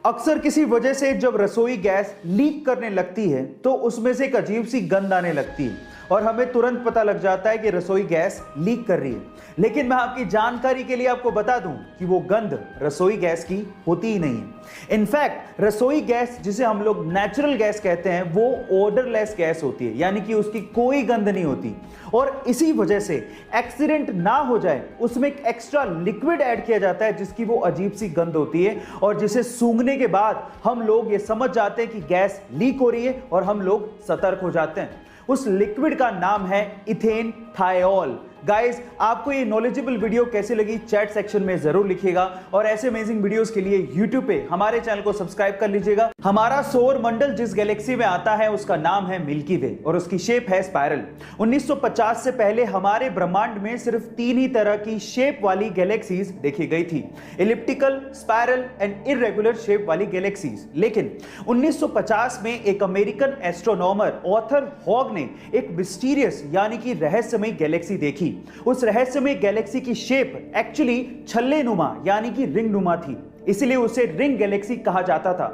अक्सर किसी वजह से जब रसोई गैस लीक करने लगती है तो उसमें से एक अजीब सी गंध आने लगती है और हमें तुरंत पता लग जाता है कि रसोई गैस लीक कर रही है। लेकिन मैं आपकी जानकारी के लिए आपको बता दूं कि वो गंध रसोई गैस की होती ही नहीं है। इनफैक्ट रसोई गैस जिसे हम लोग नेचुरल गैस कहते हैं वो ओडरलेस गैस होती है, यानी कि उसकी कोई गंध नहीं होती। और इसी वजह से एक्सीडेंट ना हो जाए उसमें एक एक्स्ट्रा लिक्विड ऐड किया जाता है जिसकी वो अजीब सी गंध होती है और जिसे सूंघने के बाद हम लोग ये समझ जाते हैं कि गैस लीक हो रही है और हम लोग सतर्क हो जाते हैं। उस लिक्विड का नाम है इथेन थायोल। गाइस, आपको ये नॉलेजेबल वीडियो कैसी लगी चैट सेक्शन में जरूर लिखिएगा और ऐसे अमेजिंग वीडियोस के लिए यूट्यूब पे हमारे चैनल को सब्सक्राइब कर लीजिएगा। हमारा सौर मंडल जिस गैलेक्सी में आता है उसका नाम है मिल्की वे और उसकी शेप है स्पाइरल। 1950 से पहले हमारे ब्रह्मांड में सिर्फ 3 ही तरह की शेप वाली गैलेक्सीज देखी गई थी, elliptical, spiral and irregular shape वाली गैलेक्सीज। लेकिन 1950 में एक अमेरिकन एस्ट्रोनॉमर ऑथर हॉग ने एक मिस्टीरियस यानी कि रहस्यमय गैलेक्सी देखी। उस रहस्यमय गैलेक्सी की शेप एक्चुअली छल्ले नुमा यानी कि रिंग नुमा थी, इसलिए उसे रिंग गैलेक्सी कहा जाता था।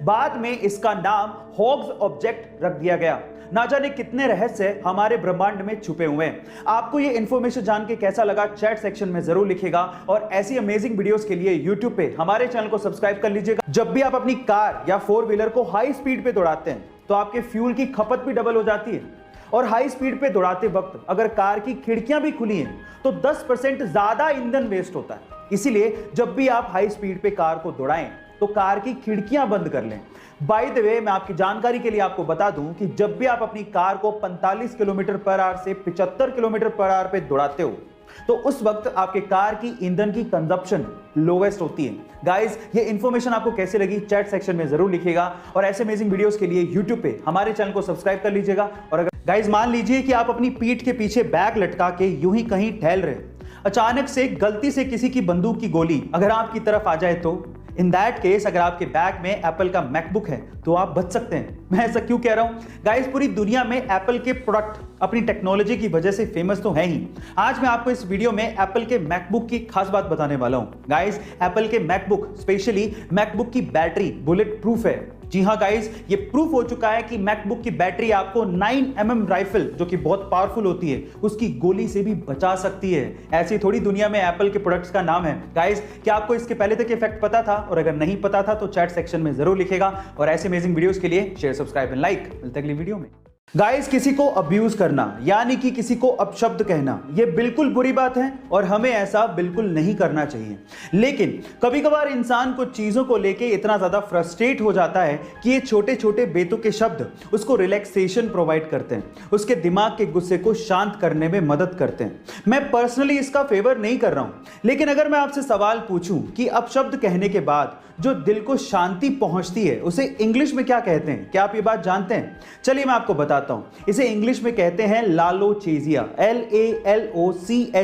बाद में इसका नाम हॉग्स ऑब्जेक्ट रख दिया गया। ना जाने कितने रहस्य हमारे ब्रह्मांड में छुपे हुए हैं। आपको ये इंफॉर्मेशन जान के कैसा लगा चैट सेक्शन में जरूर लिखिएगा और ऐसी अमेजिंग वीडियोस के लिए यूट्यूब पे हमारे चैनल को सब्सक्राइब कर लीजिएगा। जब भी आप अपनी कार या 4 व्हीलर को हाई स्पीड पे दौड़ाते हैं तो आपके फ्यूल की खपत भी डबल हो जाती है और हाई स्पीड पे दौड़ाते वक्त अगर कार की खिड़कियां भी खुली हैं तो 10% ज्यादा ईंधन वेस्ट होता है। इसीलिए जब भी आप हाई स्पीड पे कार को दौड़ाएं तो कार की खिड़कियां बंद कर लें। बाय द वे, मैं आपकी जानकारी के लिए आपको बता दूं कि जब भी आप अपनी कार को 45 किलोमीटर पर आवर से 75 किलोमीटर पर आवर पे दौड़ाते हो तो उस वक्त आपके कार की ईंधन की कंजप्शन लोवेस्ट होती है। गाइस, ये इंफॉर्मेशन आपको कैसे लगी चैट सेक्शन में जरूर लिखिएगा और ऐसे अमेजिंग वीडियोस के लिए यूट्यूब पे हमारे चैनल को सब्सक्राइब कर लीजिएगा। और अगर गाइस मान लीजिए कि आप अपनी पीठ के पीछे बैग लटका के यूं ही कहीं टहल रहे, अचानक से गलती से किसी की बंदूक की गोली अगर आपकी तरफ आ जाए तो इन दैट केस अगर आपके बैग में एप्पल का मैकबुक है तो आप बच सकते हैं। मैं ऐसा क्यों कह रहा हूं? गाइस, पूरी दुनिया में एप्पल के प्रोडक्ट अपनी टेक्नोलॉजी की वजह से फेमस तो है ही। आज मैं आपको इस वीडियो में एप्पल के मैकबुक की खास बात बताने वाला हूं। गाइस, एप्पल के मैकबुक, स्पेशली मैकबुक की बैटरी बुलेट प्रूफ है। जी हाँ गाइस, ये प्रूफ हो चुका है कि मैकबुक की बैटरी आपको 9mm राइफल, जो कि बहुत पावरफुल होती है, उसकी गोली से भी बचा सकती है। ऐसी थोड़ी दुनिया में एप्पल के प्रोडक्ट्स का नाम है। गाइस, क्या आपको इसके पहले तक इफेक्ट पता था? और अगर नहीं पता था तो चैट सेक्शन में जरूर लिखेगा और ऐसे अमेजिंग वीडियोस के लिए शेयर, सब्सक्राइब एंड लाइक। मिलते हैं अगली वीडियो में। गाइस, किसी को अब्यूज करना यानी कि किसी को अपशब्द कहना ये बिल्कुल बुरी बात है और हमें ऐसा बिल्कुल नहीं करना चाहिए। लेकिन कभी कभार इंसान को चीजों को लेके इतना ज्यादा फ्रस्ट्रेट हो जाता है कि ये छोटे छोटे बेतुके शब्द उसको रिलैक्सेशन प्रोवाइड करते हैं, उसके दिमाग के गुस्से को शांत करने में मदद करते हैं। मैं पर्सनली इसका फेवर नहीं कर रहा हूं, लेकिन अगर मैं आपसे सवाल पूछूं कि अपशब्द कहने के बाद जो दिल को शांति पहुंचती है उसे इंग्लिश में क्या कहते हैं, क्या आप ये बात जानते हैं? चलिए मैं आपको बताता हूं। इसे इंग्लिश में कहते हैं लालोचेजिया, LALOCHEZIA,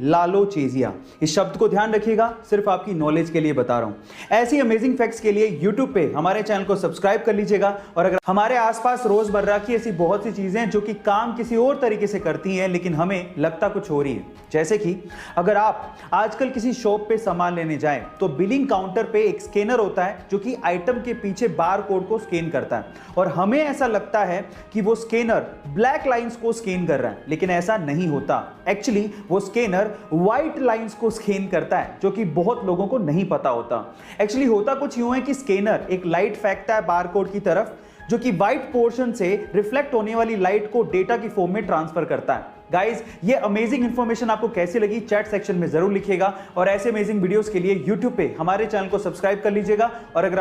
लालोचेजिया। इस शब्द को ध्यान रखिएगा, सिर्फ आपकी नॉलेज के लिए बता रहा हूं। ऐसी अमेजिंग फैक्ट्स के लिए यूट्यूब पे हमारे चैनल को सब्सक्राइब कर लीजिएगा। और अगर हमारे आसपास रोजमर्रा की ऐसी बहुत सी चीजें जो कि काम किसी और तरीके से करती हैं लेकिन हमें लगता कुछ हो रही है, जैसे कि अगर आप आजकल किसी शॉप पे सामान लेने जाएं तो बिलिंग काउंटर पे एक स्कैनर होता है जो कि आइटम के पीछे बार कोड को स्कैन करता है और हमें ऐसा लगता है कि वो स्कैनर ब्लैक लाइंस को स्कैन कर रहा है, लेकिन ऐसा नहीं होता। एक्चुअली वो स्कैनर व्हाइट लाइंस को स्कैन करता है, जो कि बहुत लोगों को नहीं पता होता। एक्चुअली होता कुछ यूं है कि स्कैनर एक लाइट फेंकता है बार कोड की तरफ, जो कि व्हाइट पोर्शन से रिफ्लेक्ट होने वाली लाइट को डेटा की फॉर्म में ट्रांसफर करता है। गाइस, ये अमेजिंग इंफॉर्मेशन आपको कैसी लगी चैट सेक्शन में जरूर लिखिएगा और ऐसे अमेजिंग वीडियोस के लिए यूट्यूब पे हमारे चैनल को सब्सक्राइब कर लीजिएगा। और अगर